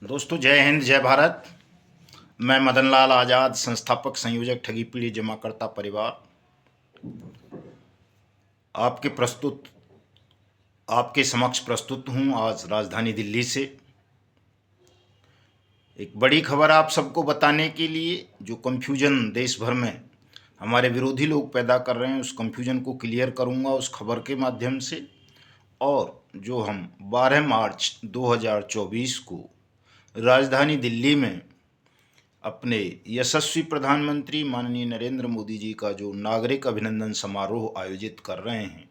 दोस्तों, जय हिंद, जय भारत। मैं मदन लाल आज़ाद, संस्थापक संयोजक ठगी पीढ़ी जमाकर्ता परिवार, आपके प्रस्तुत आपके समक्ष प्रस्तुत हूँ आज राजधानी दिल्ली से एक बड़ी खबर आप सबको बताने के लिए। जो कंफ्यूजन देश भर में हमारे विरोधी लोग पैदा कर रहे हैं, उस कंफ्यूजन को क्लियर करूँगा उस खबर के माध्यम से। और जो हम 12 मार्च 2024 को राजधानी दिल्ली में अपने यशस्वी प्रधानमंत्री माननीय नरेंद्र मोदी जी का जो नागरिक अभिनंदन समारोह आयोजित कर रहे हैं,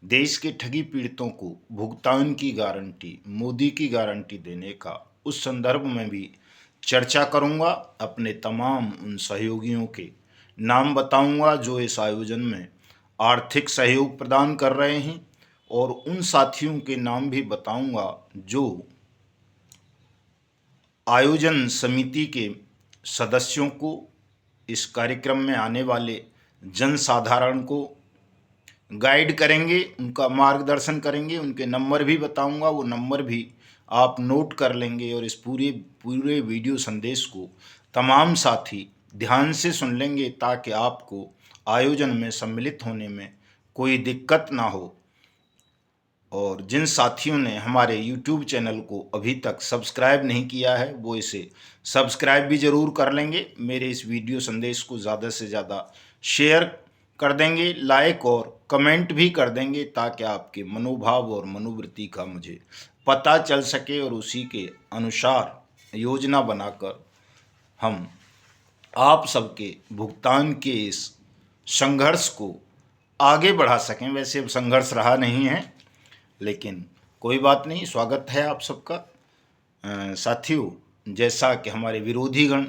देश के ठगी पीड़ितों को भुगतान की गारंटी, मोदी की गारंटी देने का, उस संदर्भ में भी चर्चा करूंगा। अपने तमाम उन सहयोगियों के नाम बताऊंगा जो इस आयोजन में आर्थिक सहयोग प्रदान कर रहे हैं, और उन साथियों के नाम भी बताऊंगा जो आयोजन समिति के सदस्यों को, इस कार्यक्रम में आने वाले जनसाधारण को गाइड करेंगे, उनका मार्गदर्शन करेंगे। उनके नंबर भी बताऊंगा, वो नंबर भी आप नोट कर लेंगे। और इस पूरे वीडियो संदेश को तमाम साथी ध्यान से सुन लेंगे ताकि आपको आयोजन में सम्मिलित होने में कोई दिक्कत ना हो। और जिन साथियों ने हमारे YouTube चैनल को अभी तक सब्सक्राइब नहीं किया है, वो इसे सब्सक्राइब भी ज़रूर कर लेंगे। मेरे इस वीडियो संदेश को ज़्यादा से ज़्यादा शेयर कर देंगे, लाइक और कमेंट भी कर देंगे, ताकि आपके मनोभाव और मनोवृत्ति का मुझे पता चल सके और उसी के अनुसार योजना बनाकर हम आप सबके भुगतान के इस संघर्ष को आगे बढ़ा सकें। वैसे अब संघर्ष रहा नहीं है, लेकिन कोई बात नहीं, स्वागत है आप सबका। साथियों, जैसा कि हमारे विरोधी गण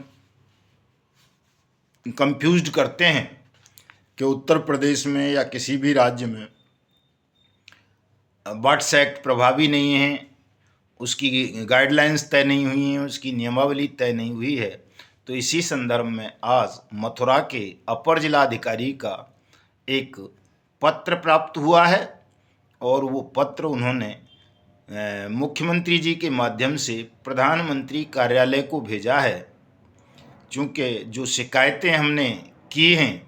कंफ्यूज्ड करते हैं कि उत्तर प्रदेश में या किसी भी राज्य में बट्स एक्ट प्रभावी नहीं है, उसकी गाइडलाइंस तय नहीं हुई हैं, उसकी नियमावली तय नहीं हुई है, तो इसी संदर्भ में आज मथुरा के अपर जिलाधिकारी का एक पत्र प्राप्त हुआ है। और वो पत्र उन्होंने मुख्यमंत्री जी के माध्यम से प्रधानमंत्री कार्यालय को भेजा है। चूँकि जो शिकायतें हमने की हैं,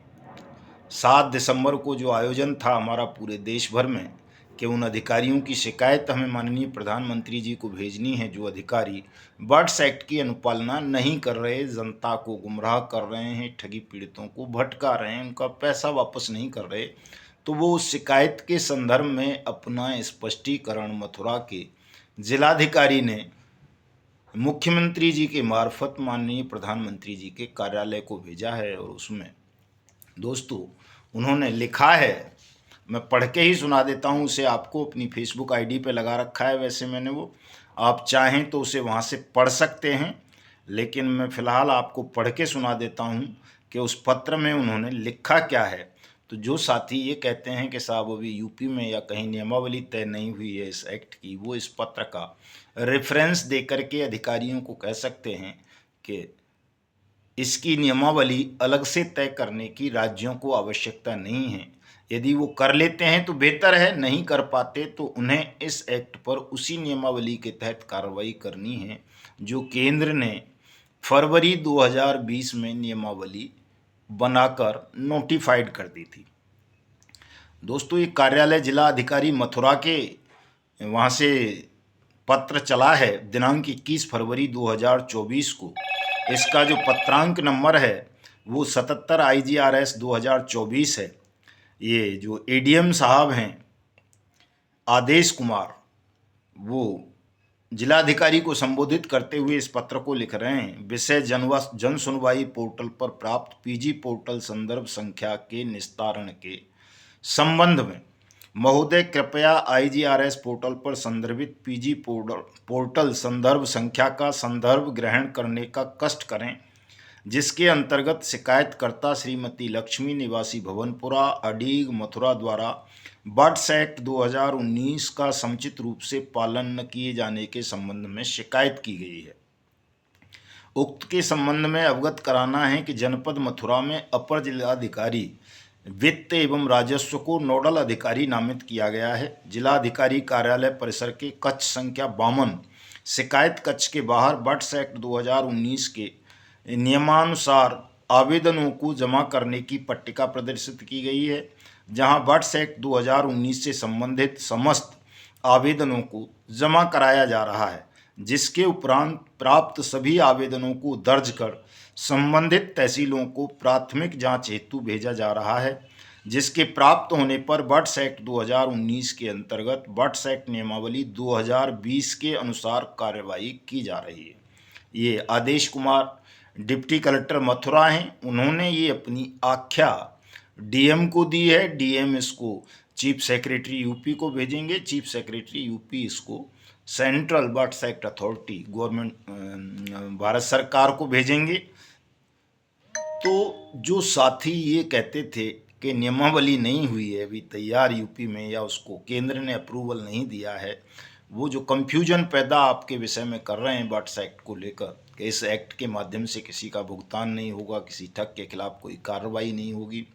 7 दिसंबर को जो आयोजन था हमारा पूरे देश भर में, कि उन अधिकारियों की शिकायत हमें माननीय प्रधानमंत्री जी को भेजनी है जो अधिकारी बर्ड्स एक्ट की अनुपालना नहीं कर रहे, जनता को गुमराह कर रहे हैं, ठगी पीड़ितों को भटका रहे हैं, उनका पैसा वापस नहीं कर रहे। तो वो उस शिकायत के संदर्भ में अपना स्पष्टीकरण मथुरा के जिलाधिकारी ने मुख्यमंत्री जी के मार्फत माननीय प्रधानमंत्री जी के कार्यालय को भेजा है। और उसमें दोस्तों उन्होंने लिखा है, मैं पढ़ के ही सुना देता हूँ उसे आपको। अपनी फेसबुक आईडी पे लगा रखा है वैसे मैंने वो, आप चाहें तो उसे वहाँ से पढ़ सकते हैं, लेकिन मैं फ़िलहाल आपको पढ़ के सुना देता हूँ कि उस पत्र में उन्होंने लिखा क्या है। तो जो साथी ये कहते हैं कि साहब अभी यूपी में या कहीं नियमावली तय नहीं हुई है इस एक्ट की, वो इस पत्र का रेफरेंस दे करके अधिकारियों को कह सकते हैं कि इसकी नियमावली अलग से तय करने की राज्यों को आवश्यकता नहीं है। यदि वो कर लेते हैं तो बेहतर है, नहीं कर पाते तो उन्हें इस एक्ट पर उसी नियमावली के तहत कार्रवाई करनी है जो केंद्र ने फरवरी 2020 में नियमावली बनाकर नोटिफाइड कर दी थी। दोस्तों, ये कार्यालय जिला अधिकारी मथुरा के वहाँ से पत्र चला है दिनांक 21 फरवरी 2024 को। इसका जो पत्रांक नंबर है वो 77 IGRS 2024 है। ये जो एडीएम साहब हैं आदेश कुमार, वो जिलाधिकारी को संबोधित करते हुए इस पत्र को लिख रहे हैं। विषय जन सुनवाई पोर्टल पर प्राप्त पीजी पोर्टल संदर्भ संख्या के निस्तारण के संबंध में महोदय कृपया IGRS पोर्टल पर संदर्भित पीजी पोर्टल संदर्भ संख्या का संदर्भ ग्रहण करने का कष्ट करें, जिसके अंतर्गत शिकायतकर्ता श्रीमती लक्ष्मी निवासी भवनपुरा अडीग मथुरा द्वारा बर्ड्स एक्ट 2019 का समुचित रूप से पालन न किए जाने के संबंध में शिकायत की गई है। उक्त के संबंध में अवगत कराना है कि जनपद मथुरा में अपर जिलाधिकारी वित्त एवं राजस्व को नोडल अधिकारी नामित किया गया है। जिलाधिकारी कार्यालय परिसर के कक्ष संख्या 52 शिकायत कक्ष के बाहर बट्स एक्ट 2019 के नियमानुसार आवेदनों को जमा करने की पट्टिका प्रदर्शित की गई है, जहां बट्स एक्ट 2019 से संबंधित समस्त आवेदनों को जमा कराया जा रहा है, जिसके उपरांत प्राप्त सभी आवेदनों को दर्ज कर संबंधित तहसीलों को प्राथमिक जांच हेतु भेजा जा रहा है, जिसके प्राप्त होने पर बट्स एक्ट 2019 के अंतर्गत बट्स एक्ट नियमावली 2020 के अनुसार कार्रवाई की जा रही है। ये आदेश कुमार डिप्टी कलेक्टर मथुरा हैं। उन्होंने ये अपनी आख्या डीएम को दी है। डीएम इसको चीफ सेक्रेटरी यूपी को भेजेंगे, चीफ सेक्रेटरी यूपी इसको सेंट्रल बट्स एक्ट अथॉरिटी गवर्नमेंट भारत सरकार को भेजेंगे। तो जो साथी ये कहते थे कि नियमावली नहीं हुई है अभी तैयार यूपी में, या उसको केंद्र ने अप्रूवल नहीं दिया है, वो जो कंफ्यूजन पैदा आपके विषय में कर रहे हैं बट्स एक्ट को लेकर कि इस एक्ट के माध्यम से किसी का भुगतान नहीं होगा, किसी ठग के खिलाफ कोई कार्रवाई नहीं होगी,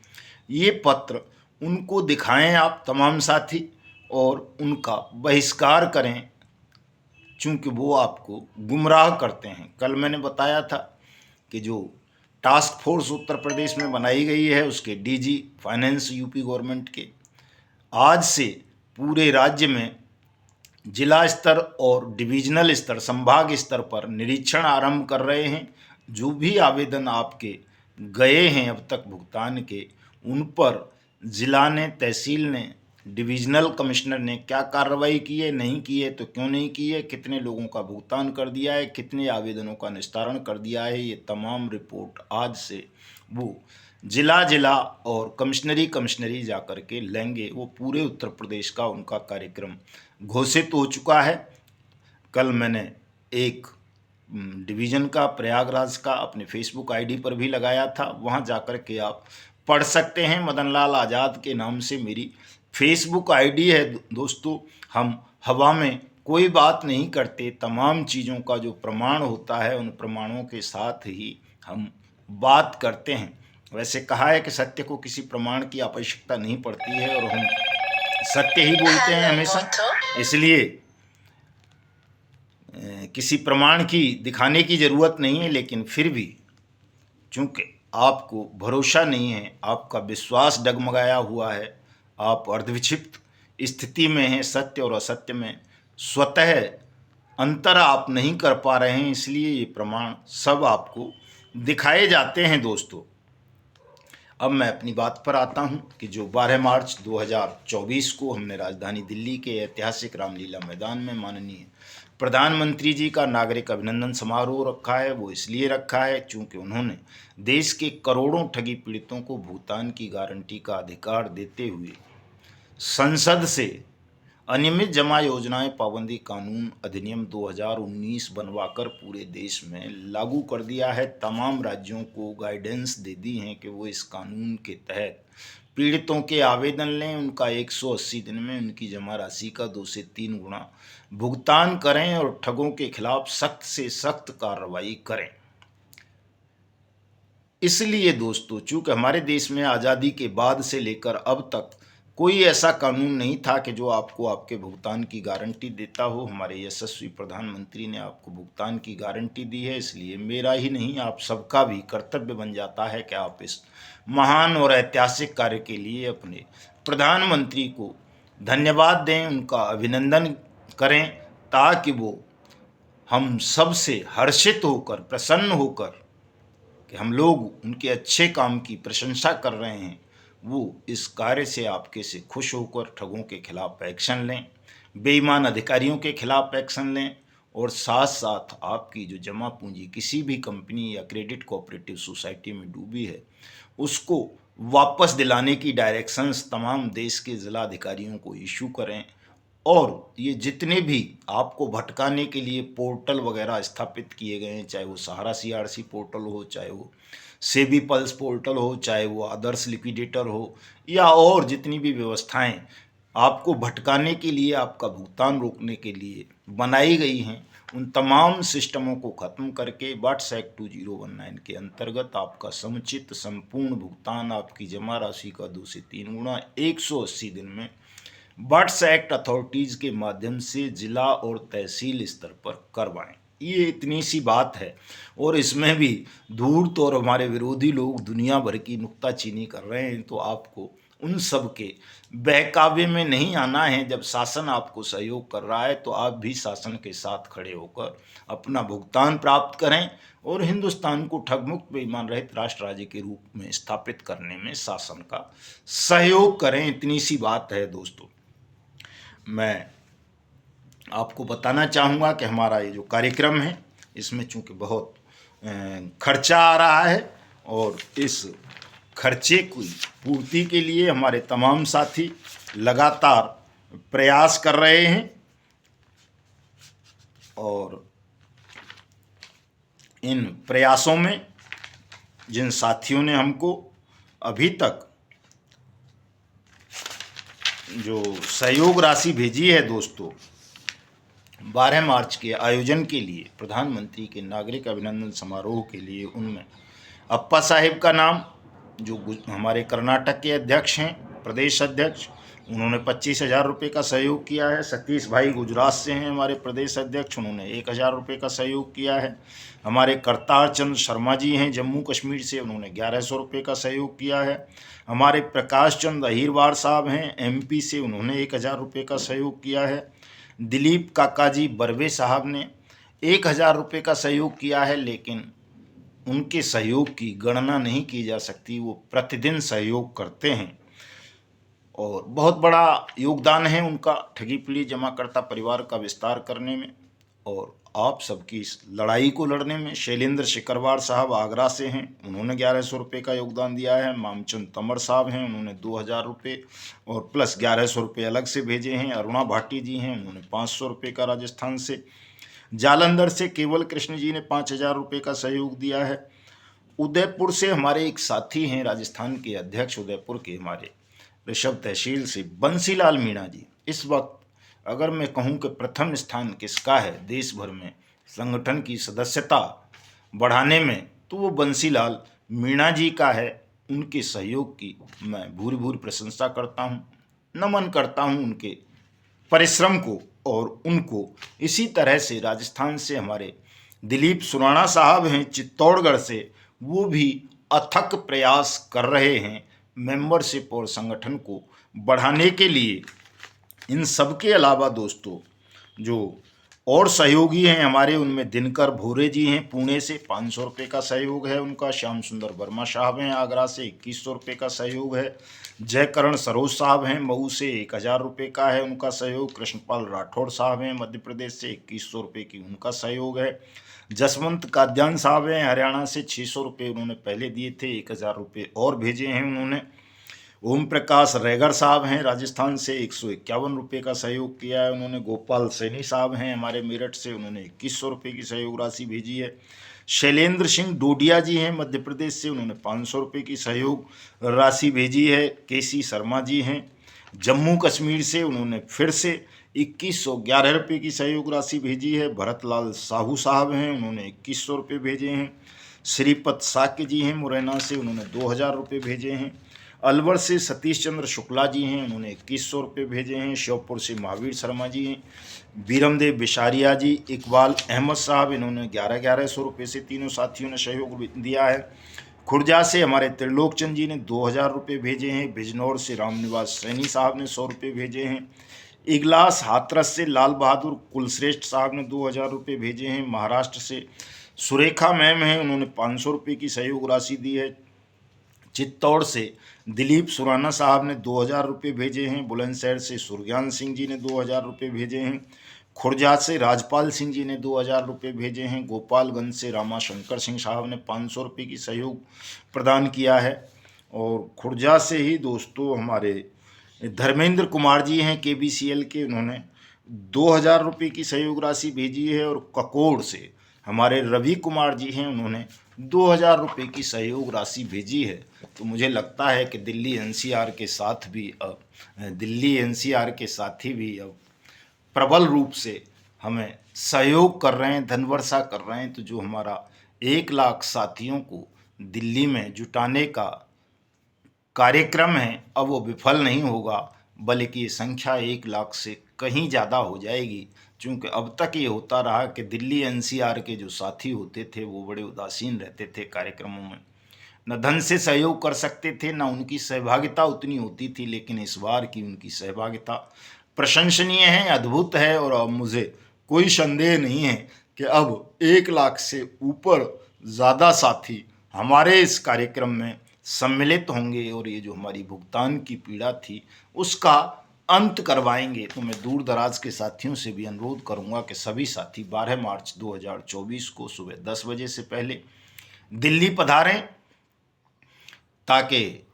ये पत्र उनको दिखाएं आप तमाम साथी और उनका बहिष्कार करें, चूँकि वो आपको गुमराह करते हैं। कल मैंने बताया था कि जो टास्क फोर्स उत्तर प्रदेश में बनाई गई है उसके डीजी फाइनेंस यूपी गवर्नमेंट के आज से पूरे राज्य में जिला स्तर और डिवीजनल स्तर संभाग स्तर पर निरीक्षण आरंभ कर रहे हैं। जो भी आवेदन आपके गए हैं अब तक भुगतान के, उन पर जिला ने, तहसील ने, डिवीजनल कमिश्नर ने क्या कार्रवाई की है, नहीं की है तो क्यों नहीं की है, कितने लोगों का भुगतान कर दिया है, कितने आवेदनों का निस्तारण कर दिया है, ये तमाम रिपोर्ट आज से वो जिला जिला और कमिश्नरी जा कर के लेंगे। वो पूरे उत्तर प्रदेश का उनका कार्यक्रम घोषित हो चुका है। कल मैंने एक डिवीज़न का प्रयागराज का अपने फेसबुक आईडी पर भी लगाया था, वहाँ जाकर के आप पढ़ सकते हैं। मदन लाल आज़ाद के नाम से मेरी फेसबुक आईडी है दोस्तों। हम हवा में कोई बात नहीं करते, तमाम चीज़ों का जो प्रमाण होता है उन प्रमाणों के साथ ही हम बात करते हैं। वैसे कहा है कि सत्य को किसी प्रमाण की आवश्यकता नहीं पड़ती है और हम सत्य ही बोलते हैं हमेशा, इसलिए किसी प्रमाण की दिखाने की ज़रूरत नहीं है। लेकिन फिर भी चूँकि आपको भरोसा नहीं है, आपका विश्वास डगमगाया हुआ है, आप अर्धविक्षिप्त स्थिति में हैं, सत्य और असत्य में स्वतः अंतर आप नहीं कर पा रहे हैं, इसलिए ये प्रमाण सब आपको दिखाए जाते हैं दोस्तों। अब मैं अपनी बात पर आता हूं कि जो 12 मार्च 2024 को हमने राजधानी दिल्ली के ऐतिहासिक रामलीला मैदान में माननीय प्रधानमंत्री जी का नागरिक अभिनंदन समारोह रखा है, वो इसलिए रखा है चूँकि उन्होंने देश के करोड़ों ठगी पीड़ितों को भुगतान की गारंटी का अधिकार देते हुए संसद से अनियमित जमा योजनाएं पाबंदी कानून अधिनियम 2019 बनवाकर पूरे देश में लागू कर दिया है। तमाम राज्यों को गाइडेंस दे दी हैं कि वो इस कानून के तहत पीड़ितों के आवेदन लें, उनका 180 दिन में उनकी जमा राशि का 2 से 3 गुना भुगतान करें और ठगों के खिलाफ सख्त से सख्त कार्रवाई करें। इसलिए दोस्तों, चूँकि हमारे देश में आज़ादी के बाद से लेकर अब तक कोई ऐसा कानून नहीं था कि जो आपको आपके भुगतान की गारंटी देता हो। हमारे यशस्वी प्रधानमंत्री ने आपको भुगतान की गारंटी दी है, इसलिए मेरा ही नहीं आप सबका भी कर्तव्य बन जाता है कि आप इस महान और ऐतिहासिक कार्य के लिए अपने प्रधानमंत्री को धन्यवाद दें, उनका अभिनंदन करें, ताकि वो हम सब से हर्षित होकर, प्रसन्न होकर कि हम लोग उनके अच्छे काम की प्रशंसा कर रहे हैं, वो इस कार्य से आपके से खुश होकर ठगों के खिलाफ एक्शन लें, बेईमान अधिकारियों के खिलाफ एक्शन लें और साथ साथ आपकी जो जमा पूंजी किसी भी कंपनी या क्रेडिट कोऑपरेटिव सोसाइटी में डूबी है उसको वापस दिलाने की डायरेक्शंस तमाम देश के ज़िला अधिकारियों को इशू करें। और ये जितने भी आपको भटकाने के लिए पोर्टल वगैरह स्थापित किए गए हैं, चाहे वो सहारा सीआरसी पोर्टल हो, चाहे वो सेबी पल्स पोर्टल हो, चाहे वो आदर्श लिक्विडेटर हो, या और जितनी भी व्यवस्थाएं आपको भटकाने के लिए, आपका भुगतान रोकने के लिए बनाई गई हैं, उन तमाम सिस्टमों को ख़त्म करके बट्स एक्ट 2019 के अंतर्गत आपका समुचित संपूर्ण भुगतान आपकी जमा राशि का 2 से 3 गुना 180 दिन में बर्ड्स एक्ट अथॉरिटीज़ के माध्यम से जिला और तहसील स्तर पर करवाएं। ये इतनी सी बात है, और इसमें भी धूर्त और हमारे विरोधी लोग दुनिया भर की नुक्ताचीनी कर रहे हैं। तो आपको उन सब के बहकावे में नहीं आना है। जब शासन आपको सहयोग कर रहा है तो आप भी शासन के साथ खड़े होकर अपना भुगतान प्राप्त करें और हिंदुस्तान को ठगमुक्त बेईमान रहित राष्ट्र राज्य के रूप में स्थापित करने में शासन का सहयोग करें। इतनी सी बात है दोस्तों। मैं आपको बताना चाहूँगा कि हमारा ये जो कार्यक्रम है इसमें चूँकि बहुत खर्चा आ रहा है, और इस खर्चे की पूर्ति के लिए हमारे तमाम साथी लगातार प्रयास कर रहे हैं, और इन प्रयासों में जिन साथियों ने हमको अभी तक जो सहयोग राशि भेजी है दोस्तों, 12 मार्च के आयोजन के लिए, प्रधानमंत्री के नागरिक अभिनंदन समारोह के लिए, उनमें अप्पा साहिब का नाम, जो हमारे कर्नाटक के अध्यक्ष हैं, प्रदेश अध्यक्ष, उन्होंने 25,000 रुपये का सहयोग किया है। सतीश भाई गुजरात से हैं हमारे प्रदेश अध्यक्ष, उन्होंने 1,000 रुपये का सहयोग किया है। हमारे करतार चंद शर्मा जी हैं जम्मू कश्मीर से, उन्होंने 1100 रुपये का सहयोग किया है। हमारे प्रकाश चंद अहीरवार साहब हैं MP से, उन्होंने 1,000 रुपये का सहयोग किया है। दिलीप काका जी बर्वे साहब ने 1,000 रुपये का सहयोग किया है, लेकिन उनके सहयोग की गणना नहीं की जा सकती। वो प्रतिदिन सहयोग करते हैं और बहुत बड़ा योगदान है उनका ठगी पीड़ित जमाकर्ता परिवार का विस्तार करने में और आप सबकी इस लड़ाई को लड़ने में। शैलेंद्र शिकरवार साहब आगरा से हैं, उन्होंने 1100 रुपये का योगदान दिया है। मामचंद तंवर साहब हैं, उन्होंने 2,000 रुपये और प्लस 1100 रुपये अलग से भेजे हैं। अरुणा भाटी जी हैं, उन्होंने 500 रुपये का राजस्थान से। जालंधर से केवल कृष्ण जी ने 5,000 रुपये का सहयोग दिया है। उदयपुर से हमारे एक साथी हैं, राजस्थान के अध्यक्ष उदयपुर के हमारे ऋषभ तहसील से बंसीलाल मीणा जी। इस वक्त अगर मैं कहूं कि प्रथम स्थान किसका है देश भर में संगठन की सदस्यता बढ़ाने में, तो वो बंसीलाल मीणा जी का है। उनके सहयोग की मैं भूरी भूरी प्रशंसा करता हूं, नमन करता हूं उनके परिश्रम को। और उनको इसी तरह से राजस्थान से हमारे दिलीप सुराणा साहब हैं चित्तौड़गढ़ से, वो भी अथक प्रयास कर रहे हैं मेंबरशिप और संगठन को बढ़ाने के लिए। इन सब के अलावा दोस्तों जो और सहयोगी हैं हमारे, उनमें दिनकर भोरे जी हैं पुणे से, 500 रुपये का सहयोग है उनका। श्याम सुंदर वर्मा साहब हैं आगरा से, 2100 रुपये का सहयोग है। जयकरण सरोज साहब हैं मऊ से, 1,000 रुपये का है उनका सहयोग। कृष्णपाल राठौड़ साहब हैं मध्य प्रदेश से, 2100 रुपये की उनका सहयोग है। जसवंत काद्यान साहब हैं हरियाणा से, 600 रुपये उन्होंने पहले दिए थे, 1,000 रुपये और भेजे हैं उन्होंने। ओम प्रकाश रैगर साहब हैं राजस्थान से, 151 रुपये का सहयोग किया है उन्होंने। गोपाल सैनी साहब हैं हमारे मेरठ से, उन्होंने 2100 रुपये की सहयोग राशि भेजी है। शैलेंद्र सिंह डोडिया जी हैं मध्य प्रदेश से, उन्होंने 500 रुपये की सहयोग राशि भेजी है। केसी शर्मा जी हैं जम्मू कश्मीर से, उन्होंने फिर से 2111 रुपये की सहयोग राशि भेजी है। भरतलाल साहू साहब हैं, उन्होंने 2100 रुपये भेजे हैं। श्रीपत साक्य जी हैं मुरैना से, उन्होंने 2,000 रुपये भेजे हैं। अलवर से सतीश चंद्र शुक्ला जी हैं, उन्होंने 2100 रुपये भेजे हैं। श्योपुर से महावीर शर्मा जी हैं। बीरमदेव बिशारिया जी, इकबाल अहमद साहब, इन्होंने 1100 रुपये से तीनों साथियों ने सहयोग दिया है। खुर्जा से हमारे त्रिलोक चंद जी ने 2,000 रुपये भेजे हैं। बिजनौर से रामनिवास सैनी साहब ने 100 रुपये भेजे हैं। इगलास हाथरस से लाल बहादुर कुलश्रेष्ठ साहब ने 2,000 रुपये भेजे हैं। महाराष्ट्र से सुरेखा मैम हैं, उन्होंने 500 रुपये की सहयोग राशि दी है। चित्तौड़ से दिलीप सुराना साहब ने 2,000 रुपये भेजे हैं। बुलंदशहर से सुरज्ञान सिंह जी ने 2,000 रुपये भेजे हैं। खुर्जा से राजपाल सिंह जी ने 2,000 रुपये भेजे हैं। गोपालगंज से रामाशंकर सिंह साहब ने 500 रुपये की सहयोग प्रदान किया है। और खुर्जा से ही दोस्तों हमारे धर्मेंद्र कुमार जी हैं KBCL के, उन्होंने 2,000 रुपये की सहयोग राशि भेजी है। और ककोड़ से हमारे रवि कुमार जी हैं, उन्होंने 2,000 रुपये की सहयोग राशि भेजी है। तो मुझे लगता है कि दिल्ली NCR के साथी भी अब प्रबल रूप से हमें सहयोग कर रहे हैं, धनवर्षा कर रहे हैं। तो जो हमारा 1 लाख साथियों को दिल्ली में जुटाने का कार्यक्रम है, अब वो विफल नहीं होगा, बल्कि ये संख्या 1 लाख से कहीं ज़्यादा हो जाएगी, क्योंकि अब तक ये होता रहा कि दिल्ली एनसीआर के जो साथी होते थे वो बड़े उदासीन रहते थे कार्यक्रमों में, न धन से सहयोग कर सकते थे, न उनकी सहभागिता उतनी होती थी। लेकिन इस बार की उनकी सहभागिता प्रशंसनीय है, अद्भुत है, और अब मुझे कोई संदेह नहीं है कि अब 1 लाख से ऊपर ज़्यादा साथी हमारे इस कार्यक्रम में सम्मिलित होंगे और ये जो हमारी भुगतान की पीड़ा थी उसका अंत करवाएंगे। तो मैं दूर दराज के साथियों से भी अनुरोध करूंगा कि सभी साथी 12 मार्च 2024 को सुबह 10 बजे से पहले दिल्ली पधारें, ताकि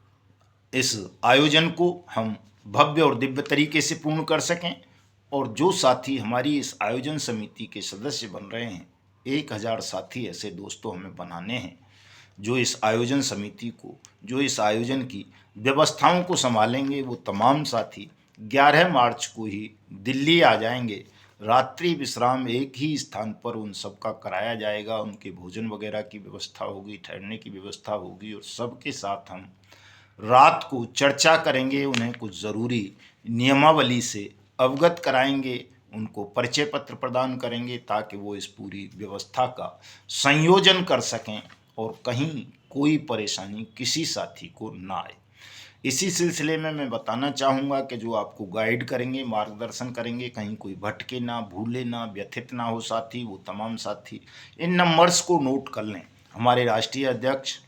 इस आयोजन को हम भव्य और दिव्य तरीके से पूर्ण कर सकें। और जो साथी हमारी इस आयोजन समिति के सदस्य बन रहे हैं, 1000 साथी ऐसे दोस्तों हमें बनाने हैं जो इस आयोजन समिति को, जो इस आयोजन की व्यवस्थाओं को संभालेंगे। वो तमाम साथी 11 मार्च को ही दिल्ली आ जाएंगे। रात्रि विश्राम एक ही स्थान पर उन सबका कराया जाएगा, उनके भोजन वगैरह की व्यवस्था होगी, ठहरने की व्यवस्था होगी, और सबके साथ हम रात को चर्चा करेंगे, उन्हें कुछ ज़रूरी नियमावली से अवगत कराएंगे, उनको परिचय पत्र प्रदान करेंगे ताकि वो इस पूरी व्यवस्था का संयोजन कर सकें और कहीं कोई परेशानी किसी साथी को ना आए। इसी सिलसिले में मैं बताना चाहूँगा कि जो आपको गाइड करेंगे, मार्गदर्शन करेंगे, कहीं कोई भटके ना, भूले ना, व्यथित ना हो साथी, वो तमाम साथी इन नंबर्स को नोट कर लें। हमारे राष्ट्रीय अध्यक्ष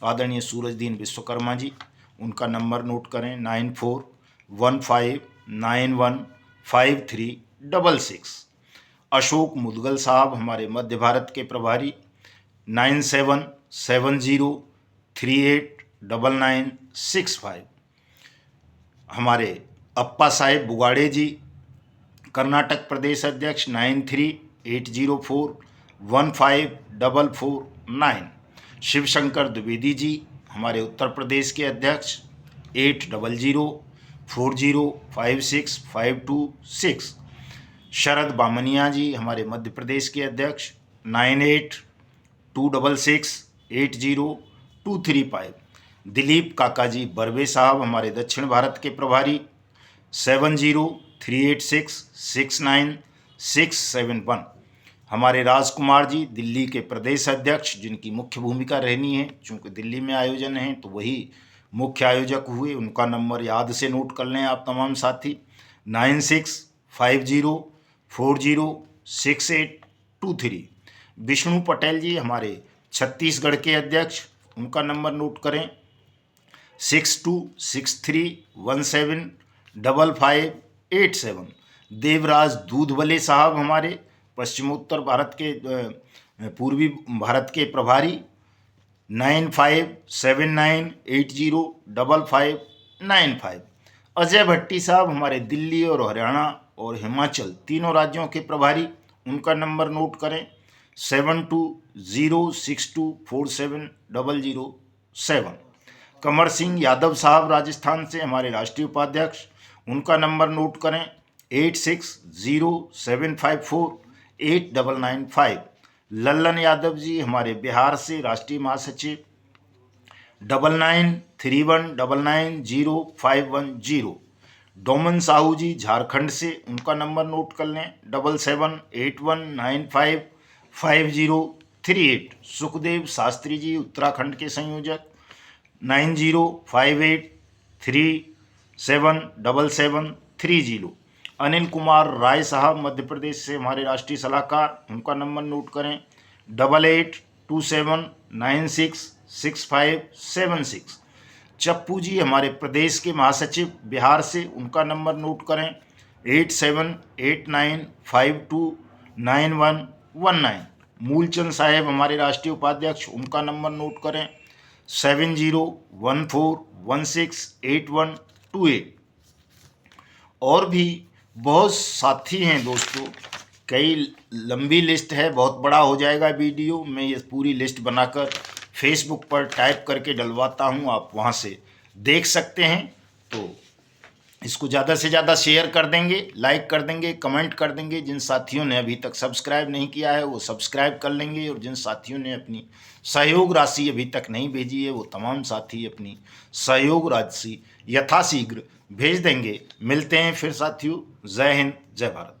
आदरणीय सूरजदीन विश्वकर्मा जी, उनका नंबर नोट करें 9415915366। अशोक मुदगल साहब हमारे मध्य भारत के प्रभारी 9770389965। हमारे अप्पा साहेब बुगाड़े जी कर्नाटक प्रदेश अध्यक्ष 9380415449। शिवशंकर द्विवेदी जी हमारे उत्तर प्रदेश के अध्यक्ष 804040565226। शरद बामनिया जी हमारे मध्य प्रदेश के अध्यक्ष 9826680235। दिलीप काका जी बर्वे साहब हमारे दक्षिण भारत के प्रभारी 7038669671। हमारे राजकुमार जी दिल्ली के प्रदेश अध्यक्ष, जिनकी मुख्य भूमिका रहनी है, चूँकि दिल्ली में आयोजन है तो वही मुख्य आयोजक हुए। उनका नंबर याद से नोट कर लें आप तमाम साथी 9650406823। विष्णु पटेल जी हमारे छत्तीसगढ़ के अध्यक्ष, उनका नंबर नोट करें 6263175587। देवराज दूधवले साहब हमारे पश्चिमोत्तर भारत के पूर्वी भारत के प्रभारी 9579805595। अजय भट्टी साहब हमारे दिल्ली और हरियाणा और हिमाचल तीनों राज्यों के प्रभारी, उनका नंबर नोट करें 7206247007। कमर सिंह यादव साहब राजस्थान से हमारे राष्ट्रीय उपाध्यक्ष, उनका नंबर नोट करें 8607548995। लल्लन यादव जी हमारे बिहार से राष्ट्रीय महासचिव 9931990510। डोमन साहू जी झारखंड से, उनका नंबर नोट कर लें 7781955038। सुखदेव शास्त्री जी उत्तराखंड के संयोजक 9058377730। अनिल कुमार राय साहब मध्य प्रदेश से हमारे राष्ट्रीय सलाहकार, उनका नंबर नोट करें 8827966576। चप्पू जी हमारे प्रदेश के महासचिव बिहार से, उनका नंबर नोट करें 8789529119। मूलचंद साहेब हमारे राष्ट्रीय उपाध्यक्ष, उनका नंबर नोट करें 7014168128। और भी बहुत साथी हैं दोस्तों, कई लंबी लिस्ट है, बहुत बड़ा हो जाएगा वीडियो। मैं ये पूरी लिस्ट बनाकर फेसबुक पर टाइप करके डलवाता हूँ, आप वहाँ से देख सकते हैं। तो इसको ज़्यादा से ज़्यादा शेयर कर देंगे, लाइक कर देंगे, कमेंट कर देंगे। जिन साथियों ने अभी तक सब्सक्राइब नहीं किया है वो सब्सक्राइब कर लेंगे, और जिन साथियों ने अपनी सहयोग राशि अभी तक नहीं भेजी है वो तमाम साथी अपनी सहयोग राशि यथाशीघ्र भेज देंगे। मिलते हैं फिर साथियों। जय हिंद, जय भारत।